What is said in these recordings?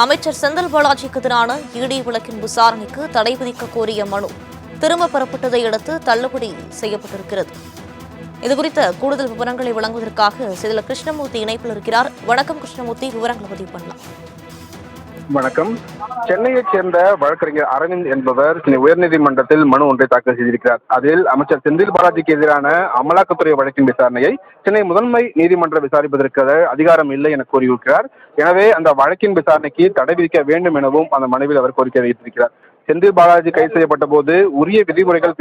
அமைச்சர் செந்தில் பாலாஜிக்கு எதிரான இடி வழக்கின் விசாரணைக்கு தடை விதிக்க கோரிய மனு திரும்ப பெறப்பட்டதை அடுத்து தள்ளுபடி செய்யப்பட்டிருக்கிறது. இதுகுறித்த கூடுதல் விவரங்களை வழங்குவதற்காக செதில் கிருஷ்ணமூர்த்தி இணைப்பில் இருக்கிறார். வணக்கம் கிருஷ்ணமூர்த்தி, விவரங்களை பதிவு பண்ணலாம். வணக்கம். சென்னையைச் சேர்ந்த வழக்கறிஞர் அரவிந்த் என்பவர் உயர்நீதிமன்றத்தில் மனு ஒன்றை தாக்கல் செய்திருக்கிறார். அதில் அமைச்சர் செந்தில் பாலாஜிக்கு எதிரான அமலாக்கத்துறை வழக்கின் விசாரணையை சென்னை முதன்மை நீதிமன்றம் விசாரிப்பதற்கு அதிகாரம் இல்லை என கூறியிருக்கிறார். எனவே அந்த வழக்கின் விசாரணைக்கு தடை விதிக்க வேண்டும் எனவும் அந்த மனுவில் அவர் கோரிக்கை வைத்திருக்கிறார். செந்தில் பாலாஜி கைது செய்யப்பட்ட போது உரிய விதிமுறைகள்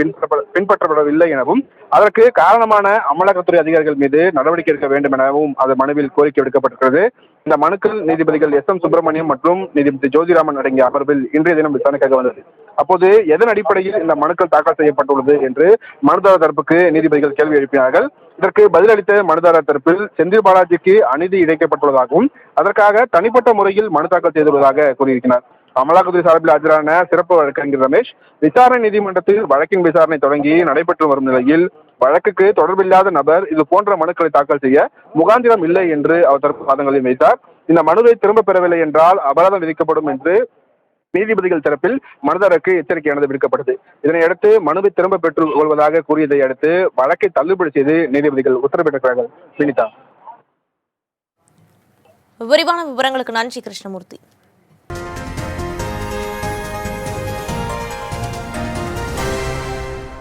பின்பற்றப்படவில்லை எனவும் அதற்கு காரணமான அமலாக்கத்துறை அதிகாரிகள் மீது நடவடிக்கை எடுக்க வேண்டும் எனவும் அந்த மனுவில் கோரிக்கை விடுக்கப்பட்டிருக்கிறது. இந்த மனுக்கள் நீதிபதிகள் எஸ் எம் சுப்பிரமணியம் மற்றும் நீதிபதி ஜோதிராமன் அடங்கிய அமர்வில் இன்றைய தினம் விசாரணைக்காக வந்தது. அப்போது எதன் அடிப்படையில் இந்த மனுக்கள் தாக்கல் செய்யப்பட்டுள்ளது என்று மனுதாரர் தரப்புக்கு நீதிபதிகள் கேள்வி எழுப்பினார்கள். இதற்கு பதிலளித்த மனுதாரர் தரப்பில் செந்தில் பாலாஜிக்கு அநீதி இழைக்கப்பட்டுள்ளதாகவும் அதற்காக தனிப்பட்ட முறையில் மனு தாக்கல் செய்துள்ளதாக கூறியிருக்கிறார். அமலாக்கத்துறை சார்பில் ஆஜரான சிறப்பு வழக்கறிஞர் ரமேஷ், விசாரணை நீதிமன்றத்தில் வழக்கின் விசாரணை தொடங்கி நடைபெற்று வரும் நிலையில் வழக்குக்கு தொடர்பில்லாத நபர் இது போன்ற மனுக்களை தாக்கல் செய்ய முகாந்திரம் இல்லை என்று அவர் தரப்பு வாதங்களை வைத்தார். இந்த மனுவை திரும்ப பெறவில்லை என்றால் அபராதம் விதிக்கப்படும் என்று நீதிபதிகள் தரப்பில் மனுதாரருக்கு எச்சரிக்கையானது விடுக்கப்பட்டது. இதனையடுத்து மனுவை திரும்ப பெற்றுக் கொள்வதாக கூறியதை அடுத்து வழக்கை தள்ளுபடி செய்து நீதிபதிகள் உத்தரவிட்டிருக்கிறார்கள். வினிதா, விரிவான விவரங்களுக்கு நன்றி கிருஷ்ணமூர்த்தி.